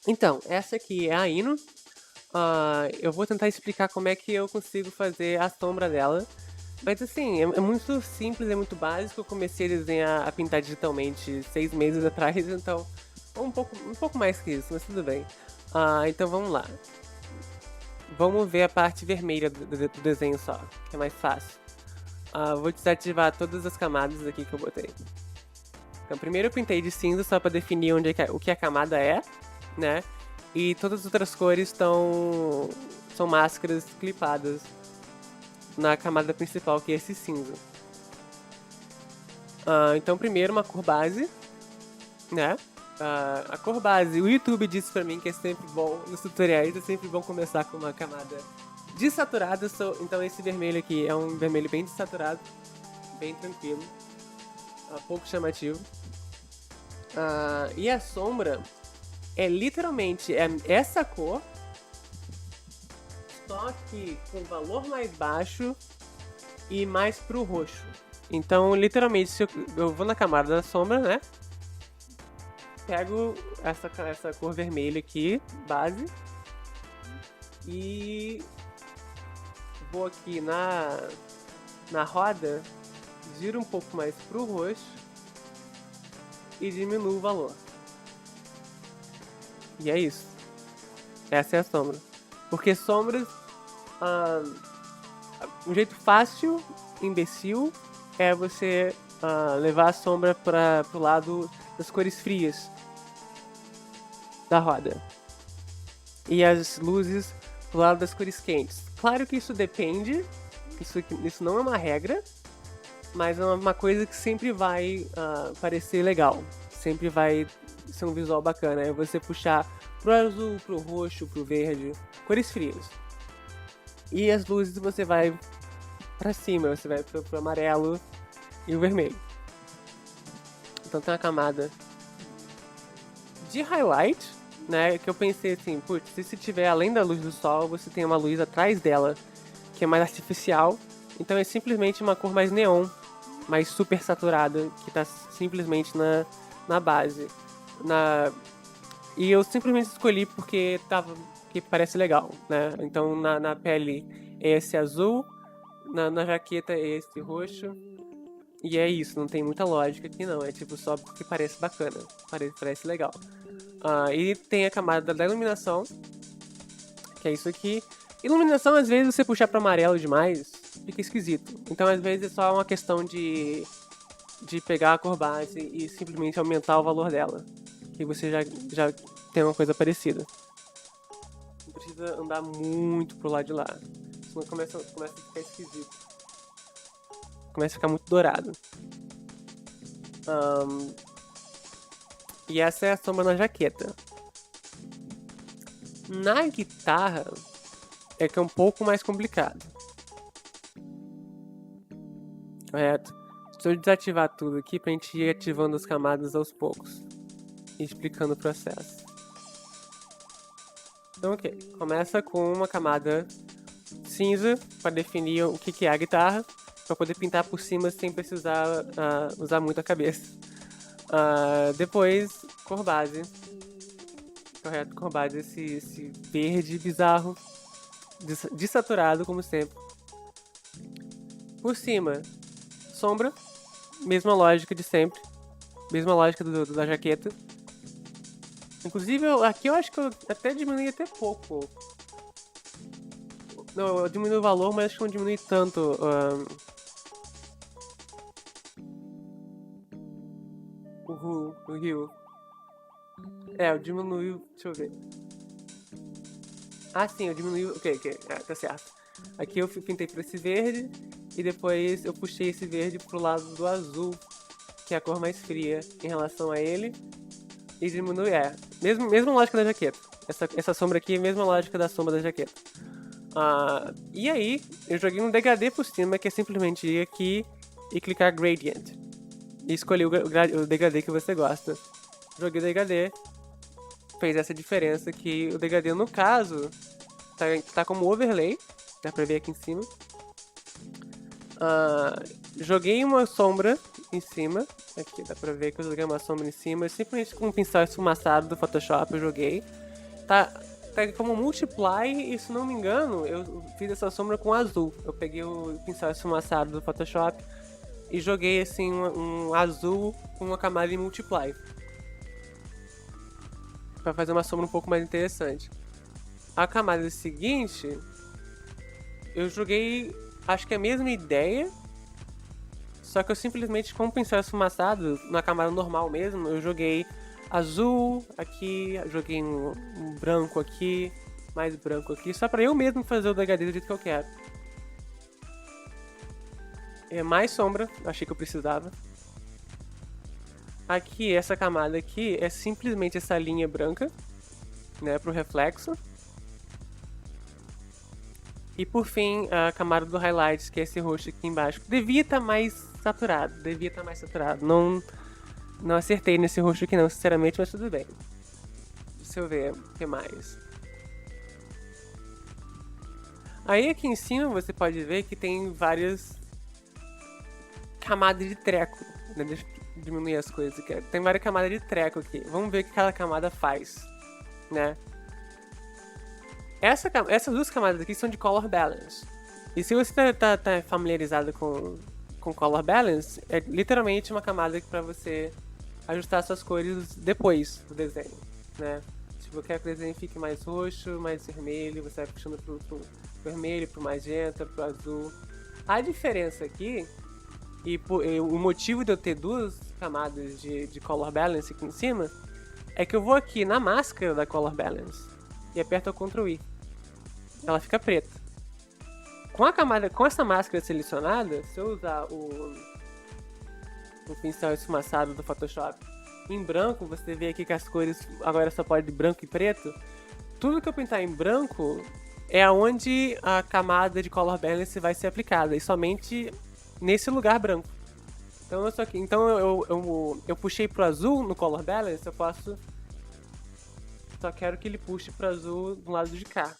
Então, essa aqui é a Ino. Eu vou tentar explicar como é que eu consigo fazer a sombra dela. Mas assim, é muito simples, é muito básico. Eu comecei a desenhar, a pintar digitalmente 6 meses atrás, então um pouco mais que isso, mas tudo bem. Então vamos lá. Vamos ver a parte vermelha do desenho só, que é mais fácil. Vou desativar todas as camadas aqui que eu botei. Então primeiro eu pintei de cinza só para definir o que a camada é, né? E todas as outras cores são máscaras clipadas na camada principal, que é esse cinza. Então primeiro uma cor base, né? A cor base, o YouTube disse pra mim que é sempre bom, nos tutoriais é sempre bom começar com uma camada desaturada, então esse vermelho aqui é um vermelho bem desaturado, bem tranquilo, pouco chamativo. E a sombra é literalmente essa cor, só que com valor mais baixo e mais pro roxo. Então, literalmente, se eu vou na camada da sombra, né? Pego essa cor vermelha aqui, base, e vou aqui na roda, giro um pouco mais pro roxo e diminuo o valor. E é isso. Essa é a sombra. Porque sombras, um jeito fácil, imbecil, é você levar a sombra pro lado das cores frias da roda. E as luzes do lado das cores quentes. Claro que isso depende, isso não é uma regra, mas é uma coisa que sempre vai parecer legal. Sempre vai ser um visual bacana. É você puxar pro azul, pro roxo, pro verde, cores frias. E as luzes você vai pra cima, você vai pro amarelo e o vermelho. Então tem uma camada de highlight, né? Que eu pensei assim, putz, se tiver além da luz do sol, você tem uma luz atrás dela, que é mais artificial. Então é simplesmente uma cor mais neon, mais super saturada, que tá simplesmente na base. E eu simplesmente escolhi porque parece legal, né? Então na pele é esse azul, na jaqueta é esse roxo. E é isso, não tem muita lógica aqui não. É tipo só porque parece bacana, parece legal. E tem a camada da iluminação, que é isso aqui. Iluminação, às vezes, você puxar para amarelo demais, fica esquisito. Então, às vezes, é só uma questão de pegar a cor base e simplesmente aumentar o valor dela. E você já tem uma coisa parecida. Não precisa andar muito pro lado de lá. Senão começa a ficar esquisito. Começa a ficar muito dourado. E essa é a sombra na jaqueta. Na guitarra é que é um pouco mais complicado. Correto? Deixa eu desativar tudo aqui pra gente ir ativando as camadas aos poucos. E explicando o processo. Então, ok. Começa com uma camada cinza para definir o que é a guitarra, para poder pintar por cima sem precisar usar muito a cabeça. Depois, cor base. Correto, cor base, esse verde bizarro, desaturado como sempre. Por cima, sombra, mesma lógica de sempre, mesma lógica da jaqueta. Inclusive, aqui eu acho que eu até diminui até pouco. Não, eu diminui o valor, mas acho que não diminui tanto. O rio. Eu diminuí. Deixa eu ver. Sim, eu diminui. Ok, tá certo. Aqui eu pintei por esse verde e depois eu puxei esse verde pro lado do azul, que é a cor mais fria em relação a ele. E diminui, mesma lógica da jaqueta. Essa sombra aqui é a mesma lógica da sombra da jaqueta. E aí, eu joguei um degradê por cima, que é simplesmente ir aqui e clicar Gradient. E escolher o degradê que você gosta. Joguei o degradê. Fez essa diferença que o degradê, no caso, tá como overlay. Dá pra ver aqui em cima. Joguei uma sombra em cima. Aqui dá pra ver que eu joguei uma sombra em cima. Simplesmente com um pincel esfumaçado do Photoshop eu joguei. tá como multiply e, se não me engano, eu fiz essa sombra com azul. Eu peguei o pincel esfumaçado do Photoshop e joguei assim um azul com uma camada de multiply, pra fazer uma sombra um pouco mais interessante. A camada seguinte, eu joguei, acho que a mesma ideia, só que eu simplesmente, com o pincel esfumaçado, na camada normal mesmo, eu joguei azul aqui, joguei um branco aqui, mais branco aqui, só pra eu mesmo fazer o degradê do jeito que eu quero. É mais sombra, achei que eu precisava. Aqui, essa camada aqui é simplesmente essa linha branca, né, pro reflexo. E por fim, a camada do highlights, que é esse roxo aqui embaixo. Devia estar mais saturado, Não acertei nesse roxo aqui não, sinceramente, mas tudo bem. Deixa eu ver o que mais. Aí aqui em cima você pode ver que tem várias camadas de treco, né? Deixa eu diminuir as coisas aqui. Tem várias camadas de treco aqui. Vamos ver o que cada camada faz, né? Essas duas camadas aqui são de color balance. E se você tá familiarizado com color balance, é literalmente uma camada para você ajustar suas cores depois do desenho, né? Se você quer que o desenho fique mais roxo, mais vermelho, você vai puxando pro vermelho, pro magenta, pro azul. A diferença aqui, e o motivo de eu ter duas camadas de color balance aqui em cima, é que eu vou aqui na máscara da color balance e aperto o Ctrl I. Ela fica preta. Com essa máscara selecionada, se eu usar o pincel esfumaçado do Photoshop em branco, você vê aqui que as cores agora só pode branco e preto. Tudo que eu pintar em branco é onde a camada de color balance vai ser aplicada, e somente nesse lugar branco. Então eu puxei pro azul no color balance, só quero que ele puxe pro azul do lado de cá.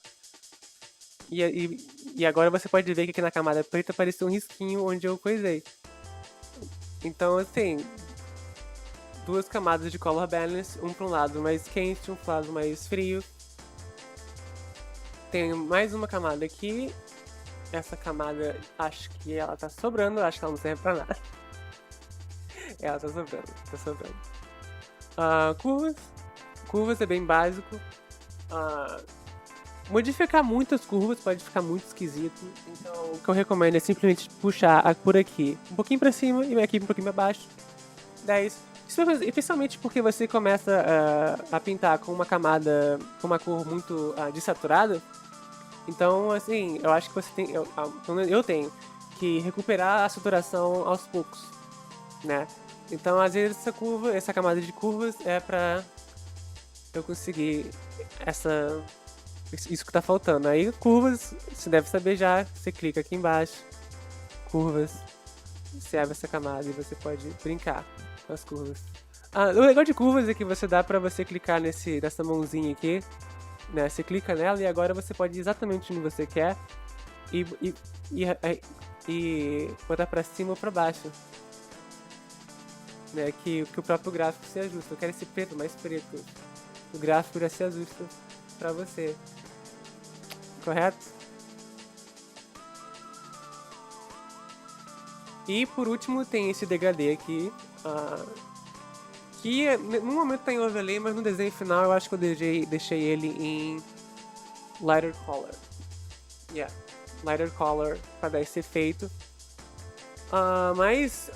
E agora você pode ver que aqui na camada preta apareceu um risquinho onde eu coisei. Então, assim, duas camadas de color balance, um para um lado mais quente, um para um lado mais frio. Tem mais uma camada aqui. Essa camada, acho que ela tá sobrando, acho que ela não serve pra nada. Ela tá sobrando. Curvas é bem básico. Modificar muitas curvas pode ficar muito esquisito, então o que eu recomendo é simplesmente puxar por aqui um pouquinho pra cima e aqui um pouquinho pra baixo. 10. Especialmente porque você começa a pintar com uma camada, com uma cor muito desaturada. Então, assim, eu acho que você tem, eu tenho que recuperar a saturação aos poucos, né? Então, às vezes essa camada de curvas é pra eu conseguir isso que tá faltando. Aí, curvas, você deve saber já. Você clica aqui embaixo. Curvas. Você abre essa camada e você pode brincar com as curvas. O legal de curvas é que você dá pra você clicar nessa mãozinha aqui, né? Você clica nela e agora você pode ir exatamente onde você quer e botar pra cima ou pra baixo. Né? Que o próprio gráfico se ajusta. Eu quero esse preto, mais preto. O gráfico já se ajusta pra você. Correto? E por último tem esse degradê aqui, que no momento tá em overlay, mas no desenho final eu acho que eu deixei ele em lighter color. Lighter color para dar esse efeito. Mas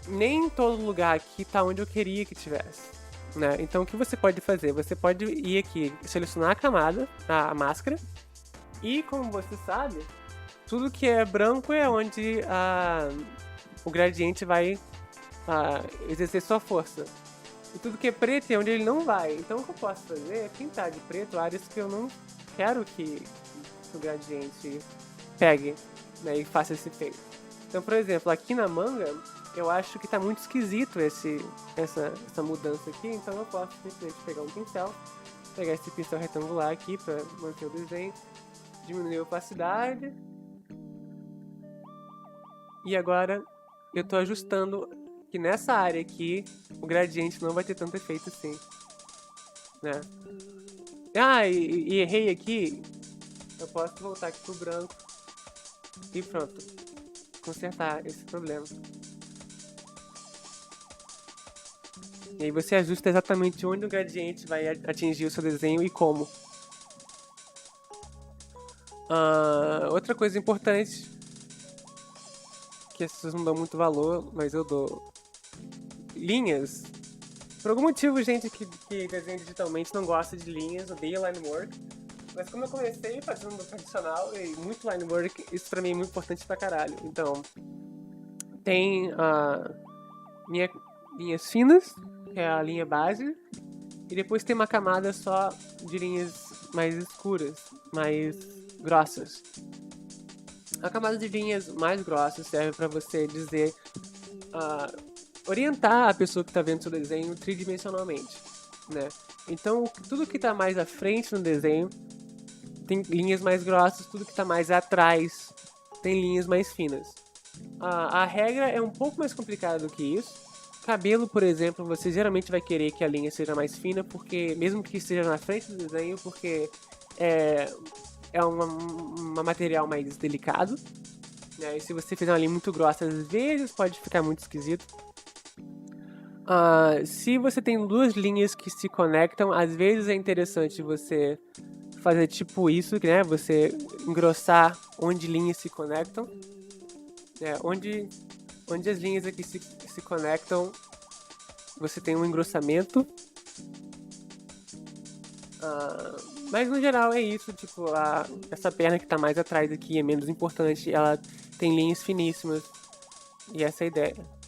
nem todo lugar aqui tá onde eu queria que tivesse. Né? Então o que você pode fazer? Você pode ir aqui, selecionar a camada, a máscara, e como você sabe, tudo que é branco é onde o gradiente vai exercer sua força. E tudo que é preto é onde ele não vai. Então o que eu posso fazer é pintar de preto áreas que eu não quero que o gradiente pegue, né, e faça esse efeito. Então, por exemplo, aqui na manga, eu acho que tá muito esquisito essa mudança aqui, então eu posso simplesmente pegar um pincel, pegar esse pincel retangular aqui para manter o desenho, diminuir a opacidade. E agora eu tô ajustando que nessa área aqui o gradiente não vai ter tanto efeito assim. né? Ah, e errei aqui. Eu posso voltar aqui pro branco e pronto. Consertar esse problema. E aí você ajusta exatamente onde o gradiente vai atingir o seu desenho e como. Outra coisa importante, que as pessoas não dão muito valor, mas eu dou. Linhas. Por algum motivo, gente que desenha digitalmente não gosta de linhas, odeia line work. Mas como eu comecei fazendo tradicional e muito line work, isso pra mim é muito importante pra caralho. Então, tem linhas finas, que é a linha base, e depois tem uma camada só de linhas mais escuras, mais grossas. A camada de linhas mais grossas serve para você dizer, orientar a pessoa que está vendo seu desenho tridimensionalmente, né? Então, tudo que está mais à frente no desenho tem linhas mais grossas, tudo que está mais atrás tem linhas mais finas. A regra é um pouco mais complicada do que isso. Cabelo, por exemplo, você geralmente vai querer que a linha seja mais fina, porque mesmo que esteja na frente do desenho, porque é um material mais delicado, né? E se você fizer uma linha muito grossa, às vezes pode ficar muito esquisito. Se você tem duas linhas que se conectam, às vezes é interessante você fazer tipo isso, né? Você engrossar onde linhas se conectam, né? Onde as linhas aqui se conectam, você tem um engrossamento. Mas no geral é isso, tipo, essa perna que tá mais atrás aqui é menos importante, ela tem linhas finíssimas, e essa é a ideia.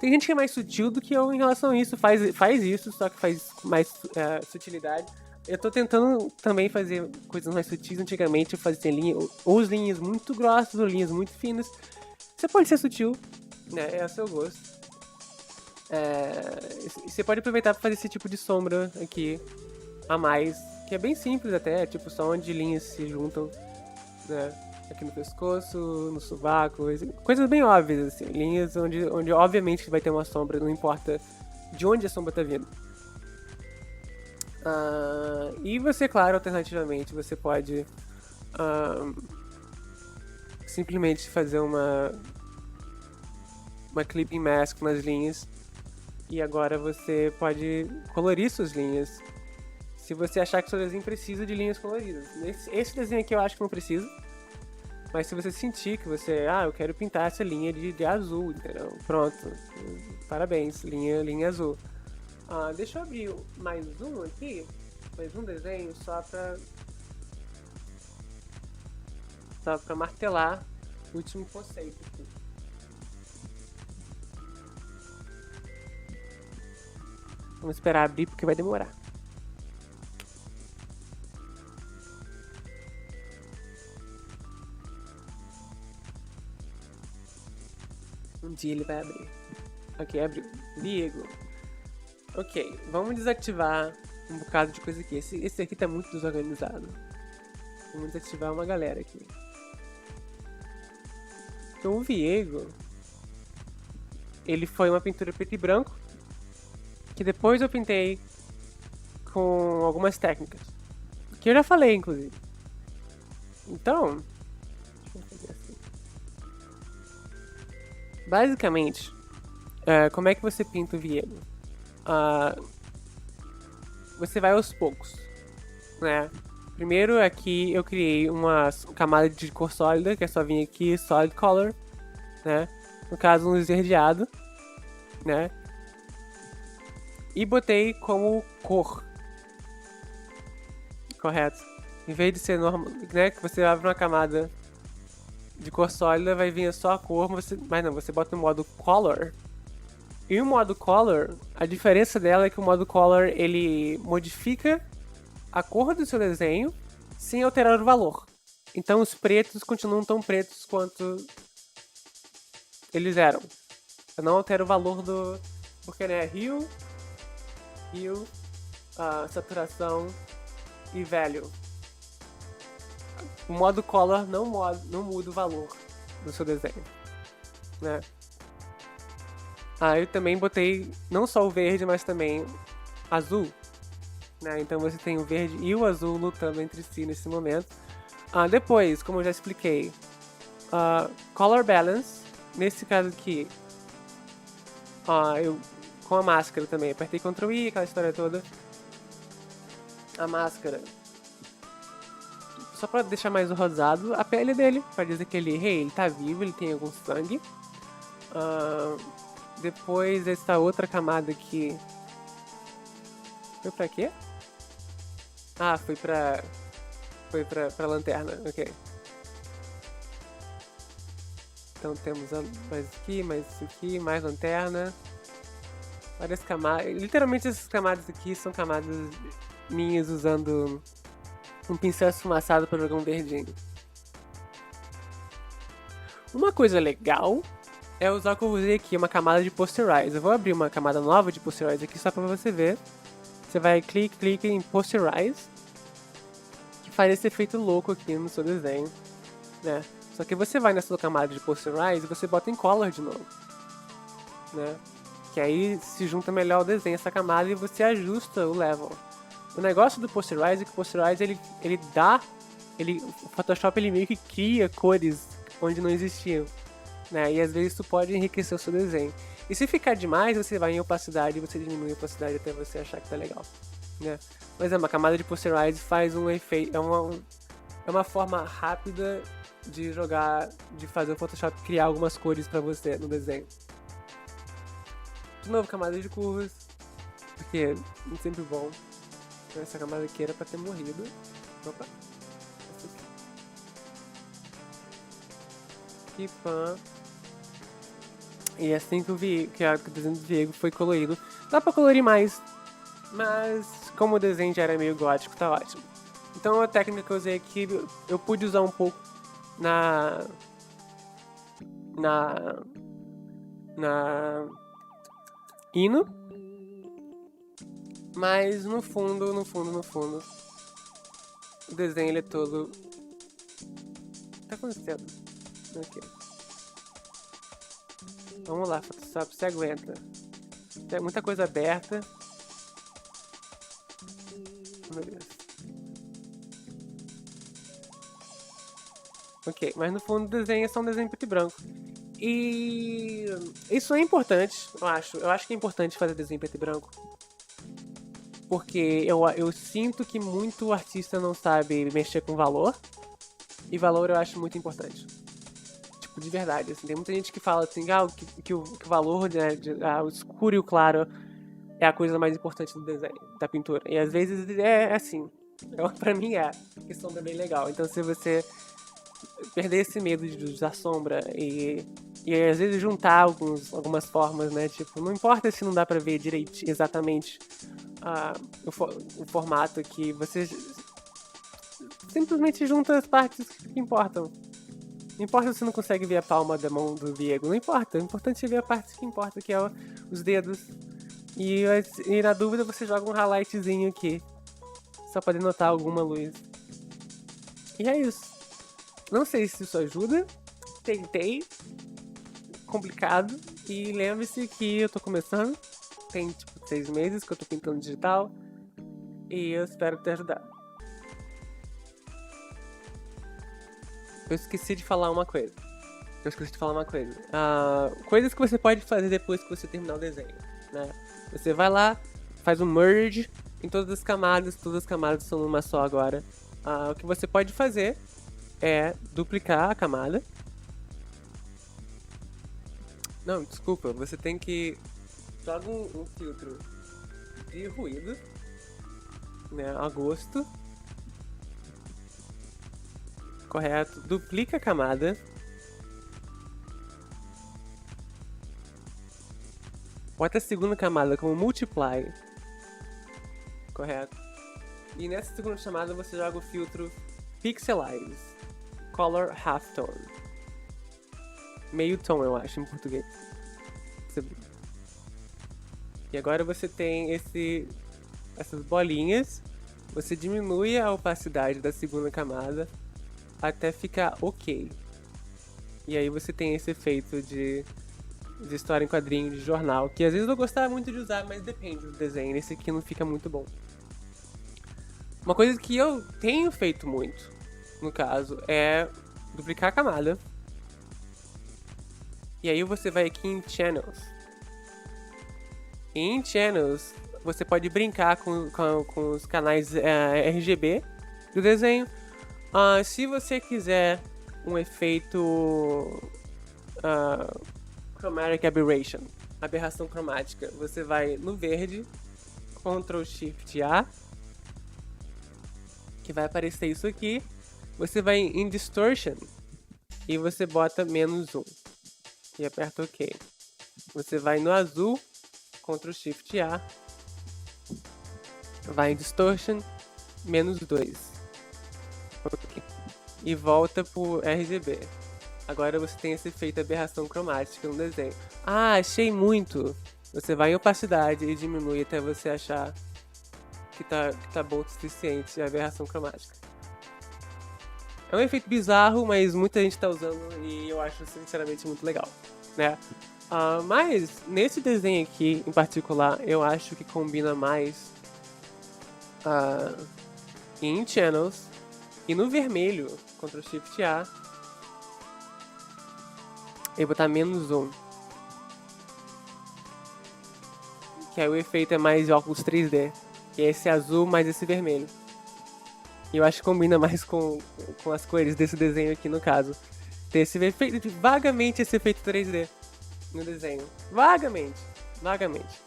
Tem gente que é mais sutil do que eu em relação a isso, faz isso, só que faz mais sutilidade. Eu tô tentando também fazer coisas mais sutis. Antigamente eu fazia ou linhas muito grossas ou linhas muito finas. Você pode ser sutil, né? É o seu gosto. Você pode aproveitar para fazer esse tipo de sombra aqui a mais, que é bem simples até, tipo só onde linhas se juntam, né? Aqui no pescoço, no sovaco, coisas bem óbvias, assim, linhas onde obviamente vai ter uma sombra, não importa de onde a sombra tá vindo. E você, claro, alternativamente, você pode simplesmente fazer uma clipping mask nas linhas, e agora você pode colorir suas linhas se você achar que seu desenho precisa de linhas coloridas. Esse desenho aqui eu acho que não precisa, mas se você sentir que você, eu quero pintar essa linha de azul, entendeu? Pronto, parabéns, linha azul. Deixa eu abrir mais um aqui, mais um desenho só pra martelar o último conceito aqui. Vamos esperar abrir porque vai demorar. Um dia ele vai abrir. Ok, abriu. Viego. Ok, vamos desativar um bocado de coisa aqui. Esse aqui tá muito desorganizado. Vamos desativar uma galera aqui. Então o Viego, ele foi uma pintura preto e branco, que depois eu pintei com algumas técnicas, que eu já falei, inclusive. Então, deixa eu fazer assim. Basicamente, como é que você pinta o Viego? Você vai aos poucos, né? Primeiro aqui eu criei uma camada de cor sólida, que é só vir aqui, Solid Color, né? No caso, um esverdeado, né? E botei como cor. Correto. Em vez de ser normal, né? Que você abre uma camada de cor sólida, vai vir só a cor, mas não, você bota no modo Color. E o modo Color, a diferença dela é que o modo Color, ele modifica a cor do seu desenho sem alterar o valor. Então os pretos continuam tão pretos quanto eles eram. Eu não altero o valor do... Porque, né, Hue, saturação e Value. O modo Color não muda o valor do seu desenho, né? Eu também botei não só o verde, mas também azul, né? Então você tem o verde e o azul lutando entre si nesse momento. Depois, como eu já expliquei, color balance, nesse caso aqui, eu com a máscara também, apertei Ctrl I, aquela história toda. A máscara, só pra deixar mais rosado, a pele dele, pra dizer que ele tá vivo, ele tem algum sangue. Depois essa outra camada aqui, foi pra quê? Foi pra lanterna, ok. Então temos mais isso aqui, mais lanterna. Várias camadas. Literalmente essas camadas aqui são camadas minhas usando um pincel esfumaçado para jogar um verdinho. Uma coisa legal é usar o que eu usei aqui, uma camada de posterize. Eu vou abrir uma camada nova de posterize aqui só para você ver. Você vai clique em posterize, que faz esse efeito louco aqui no seu desenho, né? Só que você vai nessa sua camada de posterize e você bota em color de novo, né? Que aí se junta melhor o desenho, essa camada, e você ajusta o level. O negócio do posterize é que o posterize o Photoshop ele meio que cria cores onde não existiam, né? E às vezes isso pode enriquecer o seu desenho. E se ficar demais, você vai em opacidade e você diminui a opacidade até você achar que tá legal, né? Mas uma camada de posterize faz um efeito, é uma forma rápida de fazer o Photoshop criar algumas cores pra você no desenho. De novo, camada de curvas, porque é sempre bom. Essa camada aqui era pra ter morrido. Opa. Essa aqui. Pã. E assim que o desenho do Viego foi colorido. Dá pra colorir mais, mas como o desenho já era meio gótico, tá ótimo. Então a técnica que eu usei aqui, eu pude usar um pouco na Ino, mas no fundo, o desenho ele é todo... O que tá acontecendo? Aqui. Vamos lá, Photoshop, você aguenta. Tem muita coisa aberta. Meu Deus. Ok, mas no fundo o desenho é só um desenho preto e branco. E isso é importante, eu acho. Eu acho que é importante fazer desenho preto e branco. Porque eu sinto que muito artista não sabe mexer com valor. E valor eu acho muito importante. Tipo, de verdade. Assim, tem muita gente que fala assim, que o valor, né, o escuro e o claro é a coisa mais importante do desenho, da pintura. E às vezes é assim. Pra mim é. Porque sombra é bem legal. Então se você perder esse medo de usar sombra e às vezes juntar algumas formas, né? Tipo, não importa se não dá pra ver direito, exatamente o formato aqui, você simplesmente junta as partes que importam. Não importa se você não consegue ver a palma da mão do Viego, não importa. O importante é ver a parte que importa, que é os dedos. E na dúvida você joga um highlightzinho aqui, só pra denotar alguma luz. E é isso. Não sei se isso ajuda. Tentei. Complicado. E lembre-se que eu tô começando. Tem tipo 6 meses que eu tô pintando digital. E eu espero ter ajudado. Eu esqueci de falar uma coisa. Coisas que você pode fazer depois que você terminar o desenho, né? Você vai lá, faz um merge em todas as camadas são numa só agora. O que você pode fazer é duplicar a camada. Não, desculpa, você tem que... Joga um filtro de ruído, né, a gosto. Correto, duplica a camada. Bota a segunda camada como multiply. Correto. E nessa segunda chamada você joga o filtro Pixelize. Color Halftone. Meio tom, eu acho, em português. E agora você tem essas bolinhas. Você diminui a opacidade da segunda camada até ficar ok. E aí você tem esse efeito de história em quadrinho, de jornal, que às vezes eu gostava muito de usar, mas depende do desenho. Esse aqui não fica muito bom. Uma coisa que eu tenho feito muito, no caso, é duplicar a camada. E aí você vai aqui em Channels. E em Channels, você pode brincar com os canais RGB do desenho. Se você quiser um efeito Chromatic Aberration, aberração cromática, você vai no verde, Ctrl Shift A, que vai aparecer isso aqui. Você vai em Distortion e você bota -1 e aperta OK. Você vai no azul, Ctrl Shift A, vai em Distortion, -2 OK. E volta pro RGB. Agora você tem esse efeito aberração cromática no desenho. Achei muito! Você vai em opacidade e diminui até você achar que tá bom o suficiente a aberração cromática. É um efeito bizarro, mas muita gente tá usando e eu acho sinceramente muito legal, né? Mas nesse desenho aqui em particular, eu acho que combina mais em Channels e no vermelho, Ctrl Shift A, e botar -1. Que aí o efeito é mais de óculos 3D. E é esse azul mais esse vermelho. E eu acho que combina mais com as cores desse desenho aqui no caso. Ter esse efeito, vagamente esse efeito 3D no desenho. Vagamente. Vagamente.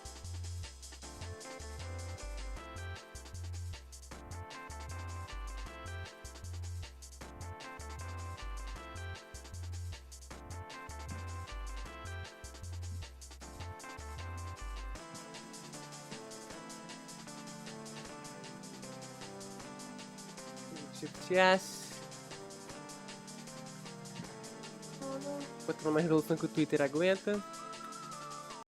Shift S. Botando uma resolução que o Twitter aguenta.